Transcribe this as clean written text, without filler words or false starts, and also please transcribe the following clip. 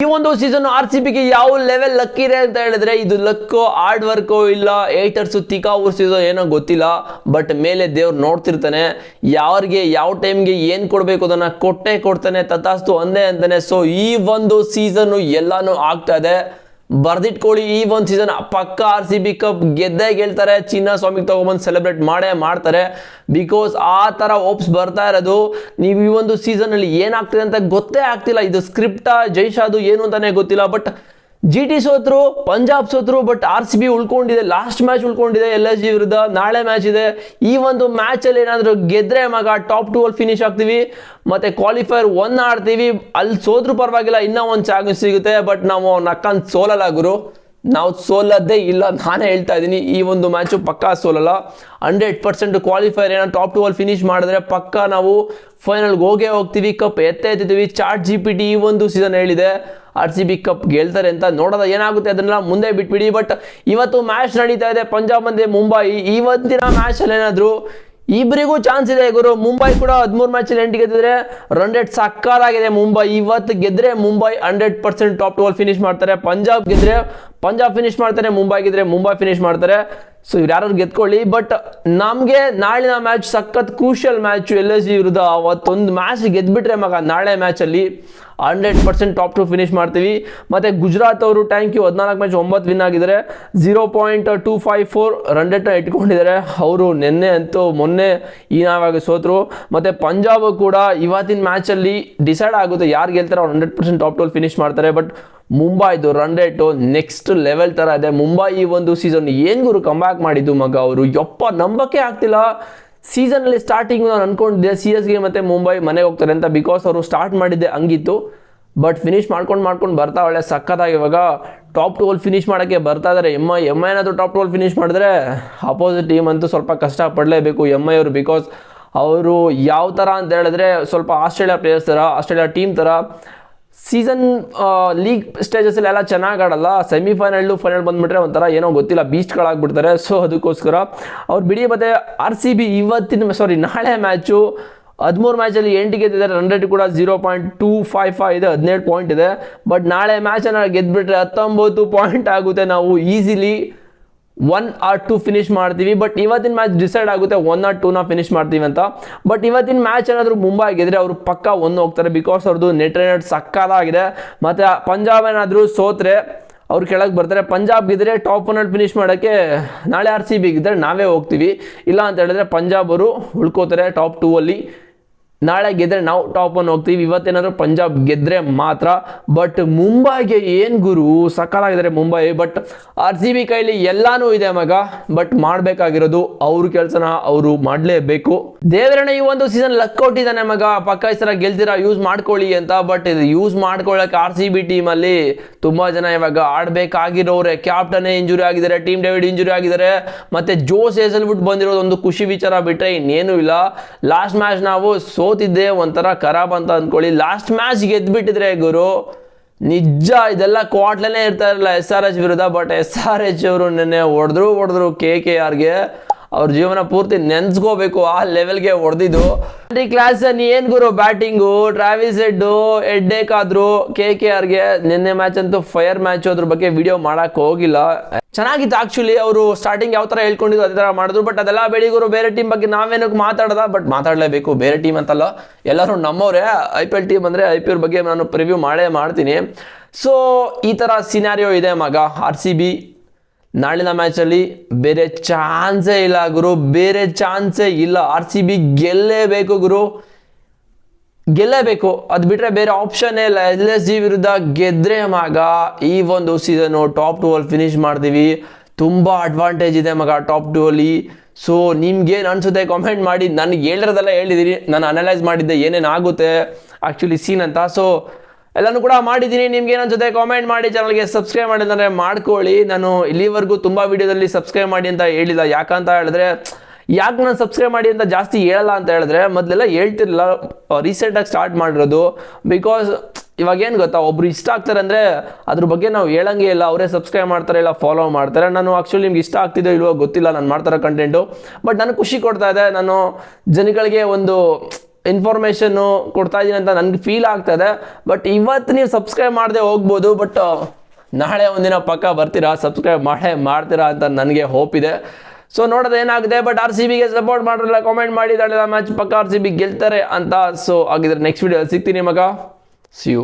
ಈ ಒಂದು ಸೀಸನ್ RCBಗೆ ಯಾವ ಲೆವೆಲ್ ಲಕ್ ಇದೆ ಅಂತ ಹೇಳಿದ್ರೆ ಇದು ಲಕ್ಕೋ ಹಾರ್ಡ್ ವರ್ಕೋ ಇಲ್ಲ ಏಟರ್ಸ್ ತಿಕಾ ಉರ್ಸಿದೋ ಏನೋ ಗೊತ್ತಿಲ್ಲ, ಬಟ್ ಮೇಲೆ ದೇವ್ರು ನೋಡ್ತಿರ್ತಾನೆ. ಯಾರಿಗೆ ಯಾವ ಟೈಮ್ಗೆ ಏನು ಕೊಡಬೇಕು ಅದನ್ನ ಕೊಟ್ಟೇ ಕೊಡ್ತಾನೆ, ತಥಾಸ್ತು ಅಂದೇ ಅಂತಾನೆ. ಸೊ ಈ ಒಂದು ಸೀಸನ್ ಎಲ್ಲಾನು ಆಗ್ತಾ ಇದೆ, ಬರ್ದಿಟ್ಕೊಳ್ಳಿ. ಈ ಒಂದು ಸೀಸನ್ ಪಕ್ಕ RCB ಕಪ್ ಗೆದ್ದೇ ಗೆಲ್ತಾರೆ. ಚಿನ್ನ ಸ್ವಾಮಿಗೆ ತಗೊಂಡ್ಬಂದು ಸೆಲೆಬ್ರೇಟ್ ಮಾಡೇ ಮಾಡ್ತಾರೆ. ಬಿಕಾಸ್ ಆ ಥರ ಓಪ್ಸ್ ಬರ್ತಾ ಇರೋದು. ನೀವು ಈ ಒಂದು ಸೀಸನಲ್ಲಿ ಏನಾಗ್ತಿದೆ ಅಂತ ಗೊತ್ತೇ ಆಗ್ತಿಲ್ಲ. ಇದು ಸ್ಕ್ರಿಪ್ಟಾ ಜೈಶಾದು ಏನು ಅಂತಾನೆ ಗೊತ್ತಿಲ್ಲ. ಬಟ್ GT ಸೋತ್ರು, ಪಂಜಾಬ್ ಸೋತ್ರು, ಬಟ್ RCB ಉಳ್ಕೊಂಡಿದೆ. ಲಾಸ್ಟ್ ಮ್ಯಾಚ್ ಉಳ್ಕೊಂಡಿದೆ LSG ವಿರುದ್ಧ. ನಾಳೆ ಮ್ಯಾಚ್ ಇದೆ. ಈ ಒಂದು ಮ್ಯಾಚಲ್ಲಿ ಏನಾದರೂ ಗೆದ್ರೆ ಮಗ ಟಾಪ್ 2 ಅಲ್ಲಿ ಫಿನಿಶ್ ಆಗ್ತೀವಿ, ಮತ್ತೆ ಕ್ವಾಲಿಫೈರ್ 1 ಆಡ್ತೀವಿ. ಅಲ್ಲಿ ಸೋತ್ರು ಪರವಾಗಿಲ್ಲ, ಇನ್ನೂ ಒಂದು ಚಾನ್ಸ್ ಸಿಗುತ್ತೆ. ಬಟ್ ನಾವು ನಕ್ಕಂತ ಸೋಲಲ್ಲ ಗುರು, ನಾವು ಸೋಲದ್ದೇ ಇಲ್ಲ. ನಾನೇ ಹೇಳ್ತಾ ಇದ್ದೀನಿ, ಈ ಒಂದು ಮ್ಯಾಚು ಪಕ್ಕಾ ಸೋಲಲ್ಲ. 100% ಕ್ವಾಲಿಫೈರ್ ಏನೋ ಟಾಪ್ 2 ಅಲ್ಲಿ ಫಿನಿಶ್ ಮಾಡಿದ್ರೆ ಪಕ್ಕ ನಾವು ಫೈನಲ್ಗೆ ಹೋಗೇ ಹೋಗ್ತೀವಿ. ಕಪ್ ಎತ್ತೀವಿ. ಚಾಟ್ GPT ಈ ಒಂದು ಸೀಸನ್ ಹೇಳಿದೆ RCB ಕಪ್ ಗೆಲ್ತಾರೆ ಅಂತ. ನೋಡೋದ ಏನಾಗುತ್ತೆ ಅದನ್ನೆಲ್ಲ ಮುಂದೆ ಬಿಟ್ಬಿಡಿ. ಬಟ್ ಇವತ್ತು ಮ್ಯಾಚ್ ನಡೀತಾ ಇದೆ ಪಂಜಾಬ್ ಮತ್ತೆ ಮುಂಬೈ. ಇವತ್ತಿನ ಮ್ಯಾಚ್ ಅಲ್ಲಿ ಏನಾದ್ರು ಇಬ್ಬರಿಗೂ ಚಾನ್ಸ್ ಇದೆ ಗುರು. ಮುಂಬೈ ಕೂಡ 13 ಮ್ಯಾಚಲ್ಲಿ 8 ಗೆದ್ದಿದ್ರೆ, ರನ್ ರೇಟ್ ಸಕ್ಕತ್ತಾಗಿದೆ ಮುಂಬೈ. ಇವತ್ತು ಗೆದ್ರೆ ಮುಂಬೈ 100% ಟಾಪ್ 2 ಅಲ್ಲಿ ಫಿನಿಶ್ ಮಾಡ್ತಾರೆ. ಪಂಜಾಬ್ ಗೆದ್ರೆ ಪಂಜಾಬ್ ಫಿನಿಶ್ ಮಾಡ್ತಾರೆ, ಮುಂಬೈ ಗೆದ್ರೆ ಮುಂಬೈ ಫಿನಿಶ್ ಮಾಡ್ತಾರೆ. ಸೊ ಇವ್ರು ಯಾರು ಗೆದ್ಕೊಳ್ಳಿ. ಬಟ್ ನಮಗೆ ನಾಳಿನ ಮ್ಯಾಚ್ ಸಖತ್ ಕ್ರೂಷಿಯಲ್ ಮ್ಯಾಚ್ LSG ವಿರುದ್ಧ. ಅವತ್ತೊಂದು ಮ್ಯಾಚ್ ಗೆದ್ಬಿಟ್ರೆ ಮಗ ನಾಳೆ ಮ್ಯಾಚಲ್ಲಿ 100% ಟಾಪ್ 2 ಫಿನಿಶ್ ಮಾಡ್ತೀವಿ. ಮತ್ತು ಗುಜರಾತ್ ಅವರು ಥ್ಯಾಂಕ್ ಯು 14 ಮ್ಯಾಚ್ 9 ವಿನ್ ಆಗಿದ್ದಾರೆ. 0.254 ರನ್ ರೇಟ್ನ ಇಟ್ಕೊಂಡಿದ್ದಾರೆ. ಅವರು ಮೊನ್ನೆ ಈ ನಾವಾಗ ಸೋತರು. ಮತ್ತು ಪಂಜಾಬ್ ಕೂಡ ಇವತ್ತಿನ ಮ್ಯಾಚಲ್ಲಿ ಡಿಸೈಡ್ ಆಗುತ್ತೆ ಯಾರು ಗೆಲ್ತಾರೆ, ಅವ್ರು 100% ಟಾಪ್ 2 ಫಿನಿಶ್ ಮಾಡ್ತಾರೆ. ಬಟ್ ಮುಂಬೈದು ರನ್ ರೇಟು ನೆಕ್ಸ್ಟ್ ಲೆವೆಲ್ ಥರ ಇದೆ. ಮುಂಬೈ ಈ ಒಂದು ಸೀಸನ್ ಏನು ಗುರು ಕಂಬ್ಯಾಕ್ ಮಾಡಿದ್ದು ಮಗ ಅವರು, ಯಪ್ಪ ನಂಬಕ್ಕೆ ಆಗ್ತಿಲ್ಲ. ಸೀಸನಲ್ಲಿ ಸ್ಟಾರ್ಟಿಂಗ್ ನಾನು ಅನ್ಕೊಂಡಿದ್ದೆ CSK ಮತ್ತು ಮುಂಬೈ ಮನೆಗೆ ಹೋಗ್ತಾರೆ ಅಂತ, ಬಿಕಾಸ್ ಅವರು ಸ್ಟಾರ್ಟ್ ಮಾಡಿದ್ದೆ ಹಂಗಿತ್ತು. ಬಟ್ ಫಿನಿಶ್ ಮಾಡ್ಕೊಂಡು ಬರ್ತಾ ಒಳ್ಳೆ ಸಕ್ಕತ್ತಾಗಿ ಇವಾಗ ಟಾಪ್ 2 ಅಲ್ಲಿ ಫಿನಿಶ್ ಮಾಡೋಕ್ಕೆ ಬರ್ತಾ ಇದ್ದಾರೆ. ಎಮ್ ಐ ಏನಾದರೂ ಟಾಪ್ 2 ಅಲ್ಲಿ ಫಿನಿಶ್ ಮಾಡಿದ್ರೆ ಅಪೋಸಿಟ್ ಟೀಮ್ ಅಂತೂ ಸ್ವಲ್ಪ ಕಷ್ಟಪಡಲೇಬೇಕು MI ಅವರು. ಬಿಕಾಸ್ ಅವರು ಯಾವ ಥರ ಅಂತ ಹೇಳಿದ್ರೆ ಸ್ವಲ್ಪ ಆಸ್ಟ್ರೇಲಿಯಾ ಪ್ಲೇಯರ್ಸ್ ಥರ, ಆಸ್ಟ್ರೇಲಿಯಾ ಟೀಮ್ ಥರ ಸೀಸನ್ ಲೀಗ್ ಸ್ಟೇಜಸ್ಸಲ್ಲಿ ಎಲ್ಲ ಚೆನ್ನಾಗಿ ಆಡಲ್ಲ. ಸೆಮಿಫೈನಲ್ಲು ಫೈನಲ್ ಬಂದುಬಿಟ್ರೆ ಒಂಥರ ಏನೋ ಗೊತ್ತಿಲ್ಲ ಬೀಸ್ಟ್ಗಳಾಗ್ಬಿಡ್ತಾರೆ. ಸೊ ಅದಕ್ಕೋಸ್ಕರ ಅವ್ರು ಬಿಡಿ. ಮತ್ತು RCB ನಾಳೆ ಮ್ಯಾಚು 13 ಮ್ಯಾಚಲ್ಲಿ 8 ಗೆದ್ದಿದ್ದಾರೆ. ರನ್ ರೇಟ್ ಕೂಡ 0.255 ಇದೆ, 17 ಪಾಯಿಂಟ್ ಇದೆ. ಬಟ್ ನಾಳೆ ಮ್ಯಾಚನ್ನು ಗೆದ್ಬಿಟ್ರೆ 19 ಪಾಯಿಂಟ್ ಆಗುತ್ತೆ. ನಾವು ಈಸಿಲಿ 1 or 2 ಫಿನಿಶ್ ಮಾಡ್ತೀವಿ. ಬಟ್ ಇವತ್ತಿನ ಮ್ಯಾಚ್ ಡಿಸೈಡ್ ಆಗುತ್ತೆ 1 or 2ನ ಫಿನಿಶ್ ಮಾಡ್ತೀವಿ ಅಂತ. ಬಟ್ ಇವತ್ತಿನ ಮ್ಯಾಚ್ ಏನಾದರೂ ಮುಂಬೈ ಗೆದ್ರೆ ಅವರು ಪಕ್ಕ 1 ಹೋಗ್ತಾರೆ. ಬಿಕಾಸ್ ಅವ್ರದ್ದು ನೆಟ್ ಸಕ್ಕತ್ತಾಗಿದೆ. ಮತ್ತು ಪಂಜಾಬ್ ಏನಾದರೂ ಸೋತ್ರೆ ಅವ್ರು ಕೆಳಗೆ ಬರ್ತಾರೆ. ಪಂಜಾಬ್ ಗೆದ್ರೆ ಟಾಪ್ 1 ಅಲ್ಲಿ ಫಿನಿಶ್ ಮಾಡೋಕ್ಕೆ ನಾಳೆ RCB ಗೆದ್ರೆ ನಾವೇ ಹೋಗ್ತೀವಿ. ಇಲ್ಲ ಅಂತ ಹೇಳಿದ್ರೆ ಪಂಜಾಬ್ ಅವರು ಉಳ್ಕೋತಾರೆ ಟಾಪ್ 2 ಅಲ್ಲಿ. ನಾಳೆ ಗೆದ್ರೆ ನಾವು ಟಾಪ್ 1 ಹೋಗ್ತೀವಿ. ಇವತ್ತೇನಾದರೂ ಪಂಜಾಬ್ ಗೆದ್ರೆ ಮಾತ್ರ. ಬಟ್ ಮುಂಬೈಗೆ ಏನು ಗುರು ಸಕ್ಕತ್ತಾಗಿದ್ದಾರೆ ಮುಂಬೈ. ಬಟ್ RCB ಕೈಲಿ ಎಲ್ಲಾನು ಇದೆ ಮಗ. ಬಟ್ ಮಾಡಬೇಕಾಗಿರೋದು ಅವ್ರ ಕೆಲಸನ ಅವರು ಮಾಡಲೇಬೇಕು. ದೇವರಣ್ಣ ಈ ಒಂದು ಸೀಸನ್ ಲಕ್ ಕೊಟ್ಟಿದ್ದಾನೆ ಮಗ, ಪಕ್ಕ ಈ ಸಲ ಗೆಲ್ತೀರಾ ಯೂಸ್ ಮಾಡ್ಕೊಳ್ಳಿ ಅಂತ. ಬಟ್ ಇದು ಯೂಸ್ ಮಾಡ್ಕೊಳ್ಳೋಕೆ RCB ಟೀಮಲ್ಲಿ ತುಂಬ ಜನ ಇವಾಗ ಆಡಬೇಕಾಗಿರೋರೆ. ಕ್ಯಾಪ್ಟನ್ನೇ ಇಂಜುರಿ ಆಗಿದ್ದಾರೆ, ಟೀಮ್ ಡೇವಿಡ್ ಇಂಜುರಿ ಆಗಿದ್ದಾರೆ. ಮತ್ತು ಜೋಸ್ ಹೇಸಲ್ವುಡ್ ಬಂದಿರೋದು ಒಂದು ಖುಷಿ ವಿಚಾರ ಬಿಟ್ಟರೆ ಇನ್ನೇನು ಇಲ್ಲ. ಲಾಸ್ಟ್ ಮ್ಯಾಚ್ ನಾವು ಸೋತಿದ್ದೆ ಒಂಥರ ಖರಾಬ್ ಅಂತ ಅಂದ್ಕೊಳ್ಳಿ. ಲಾಸ್ಟ್ ಮ್ಯಾಚ್ ಗೆದ್ಬಿಟ್ಟಿದ್ರೆ ಗುರು ನಿಜ ಇದೆಲ್ಲ ಕ್ವಾಟ್ಲೇ ಇರ್ತಾ ಇರಲಿಲ್ಲ SRH ವಿರುದ್ಧ. ಬಟ್ SRH ಅವರು ನೆನ್ನೆ ಹೊಡೆದ್ರು KKRಗೆ. ಅವ್ರ ಜೀವನ ಪೂರ್ತಿ ನೆನ್ಸ್ಕೋಬೇಕು, ಆ ಲೆವೆಲ್ಗೆ ಹೊಡೆದಿದ್ದು. ಕ್ಲಾಸ್ ಏನ್ ಗುರು ಬ್ಯಾಟಿಂಗು, ಟ್ರಾವಿಸ್ ಹೆಡ್ಡೇಕ್ ಆದ್ರು KKRಗೆ. ನಿನ್ನೆ ಮ್ಯಾಚ್ ಅಂತೂ ಫೈರ್ ಮ್ಯಾಚ್, ಅದ್ರ ಬಗ್ಗೆ ವಿಡಿಯೋ ಮಾಡಕ್ ಹೋಗಿಲ್ಲ. ಚೆನ್ನಾಗಿತ್ತು ಆಕ್ಚುಲಿ. ಅವರು ಸ್ಟಾರ್ಟಿಂಗ್ ಯಾವ ಥರ ಹೇಳ್ಕೊಂಡಿದ್ದು ಅದೇ ಥರ ಮಾಡಿದ್ರು. ಬಟ್ ಅದೆಲ್ಲ ಬೇಡಿಗರು ಬೇರೆ ಟೀಮ್ ಬಗ್ಗೆ ನಾವೇನಕ್ಕೆ ಮಾತಾಡೋದ. ಬಟ್ ಮಾತಾಡಲೇಬೇಕು, ಬೇರೆ ಟೀಮ್ ಅಂತಲ್ಲ, ಎಲ್ಲರೂ ನಮ್ಮವರೇ. IPL ಟೀಮ್ ಅಂದರೆ IPL ಬಗ್ಗೆ ನಾನು ಪ್ರಿವ್ಯೂ ಮಾಡೇ ಮಾಡ್ತೀನಿ. ಸೊ ಈ ಥರ ಸಿನಾರಿಯೋ ಇದೆ ಮಗ. RCB ನಾಳಿನ ಮ್ಯಾಚಲ್ಲಿ ಬೇರೆ ಚಾನ್ಸೇ ಇಲ್ಲ ಗುರು, ಬೇರೆ ಚಾನ್ಸೇ ಇಲ್ಲ. RCB ಗೆಲ್ಲೇಬೇಕು ಗುರು, ಗೆಲ್ಲೇಬೇಕು. ಅದು ಬಿಟ್ಟರೆ ಬೇರೆ ಆಪ್ಷನ್ನೇ ಇಲ್ಲ. LSG ವಿರುದ್ಧ ಗೆದ್ರೆ ಮಗ ಈ ಒಂದು ಸೀಸನು ಟಾಪ್ 2 ಅಲ್ಲಿ ಫಿನಿಶ್ ಮಾಡ್ತೀವಿ. ತುಂಬ ಅಡ್ವಾಂಟೇಜ್ ಇದೆ ಮಗ ಟಾಪ್ 2 ಅಲ್ಲಿ. ಸೊ ನಿಮ್ಗೇನು ಅನಿಸುತ್ತೆ ಕಾಮೆಂಟ್ ಮಾಡಿ. ನನಗೆ ಹೇಳಿರೋದೆಲ್ಲ ಹೇಳಿದ್ದೀನಿ, ನಾನು ಅನಲೈಸ್ ಮಾಡಿದ್ದೆ ಏನೇನು ಆಗುತ್ತೆ ಆ್ಯಕ್ಚುಲಿ ಸೀನ್ ಅಂತ. ಸೊ ಎಲ್ಲನೂ ಕೂಡ ಮಾಡಿದ್ದೀನಿ. ನಿಮ್ಗೆ ಏನು ಅನ್ಸುತ್ತೆ ಕಾಮೆಂಟ್ ಮಾಡಿ. ಚಾನಲ್ಗೆ ಸಬ್ಸ್ಕ್ರೈಬ್ ಮಾಡಿ ಅಂದರೆ ಮಾಡ್ಕೊಳ್ಳಿ. ನಾನು ಇಲ್ಲಿವರೆಗೂ ತುಂಬ ವೀಡಿಯೋದಲ್ಲಿ ಸಬ್ಸ್ಕ್ರೈಬ್ ಮಾಡಿ ಅಂತ ಹೇಳಿಲ್ಲ. ಯಾಕಂತ ಹೇಳಿದ್ರೆ ಯಾಕೆ ನಾನು ಸಬ್ಸ್ಕ್ರೈಬ್ ಮಾಡಿ ಅಂತ ಜಾಸ್ತಿ ಹೇಳಲ್ಲ ಅಂತ ಹೇಳಿದ್ರೆ, ಮೊದಲೆಲ್ಲ ಹೇಳ್ತಿರಲಿಲ್ಲ, ರೀಸೆಂಟಾಗಿ ಸ್ಟಾರ್ಟ್ ಮಾಡಿರೋದು. ಬಿಕಾಸ್ ಇವಾಗ ಏನು ಗೊತ್ತಾ, ಒಬ್ರು ಇಷ್ಟ ಆಗ್ತಾರೆ ಅಂದರೆ ಅದ್ರ ಬಗ್ಗೆ ನಾವು ಹೇಳಂಗೆ ಇಲ್ಲ. ಅವರೇ ಸಬ್ಸ್ಕ್ರೈಬ್ ಮಾಡ್ತಾರೆ, ಇಲ್ಲ ಫಾಲೋ ಮಾಡ್ತಾರೆ. ನಾನು ಆ್ಯಕ್ಚುಲಿ ನಿಮ್ಗೆ ಇಷ್ಟ ಆಗ್ತಿದೋ ಇಲ್ವೋ ಗೊತ್ತಿಲ್ಲ ನಾನು ಮಾಡ್ತಾರೋ ಕಂಟೆಂಟು. ಬಟ್ ನನಗೆ ಖುಷಿ ಕೊಡ್ತಾ ಇದೆ. ನಾನು ಜನಗಳಿಗೆ ಒಂದು ಇನ್ಫಾರ್ಮೇಷನ್ನು ಕೊಡ್ತಾ ಇದ್ದೀನಿ ಅಂತ ನನಗೆ ಫೀಲ್ ಆಗ್ತದೆ. ಬಟ್ ಇವತ್ತು ನೀವು ಸಬ್ಸ್ಕ್ರೈಬ್ ಮಾಡದೆ ಹೋಗ್ಬೋದು, ಬಟ್ ನಾಳೆ ಒಂದಿನ ಪಕ್ಕ ಬರ್ತೀರಾ, ಸಬ್ಸ್ಕ್ರೈಬ್ ಮಾಡ್ತೀರಾ ಅಂತ ನನಗೆ ಹೋಪ್ ಇದೆ. ಸೊ ನೋಡೋದು ಏನಾಗಿದೆ. ಬಟ್ RCBಗೆ ಸಪೋರ್ಟ್ ಮಾಡಿರಲ್ಲ, ಕಾಮೆಂಟ್ ಮಾಡಿ ಮ್ಯಾಚ್ ಪಕ್ಕ RCB ಗೆಲ್ತಾರೆ ಅಂತ. ಸೊ ಹಾಗಿದ್ರೆ ನೆಕ್ಸ್ಟ್ ವಿಡಿಯೋ ಸಿಗ್ತೀನಿ ಮಗ. See you.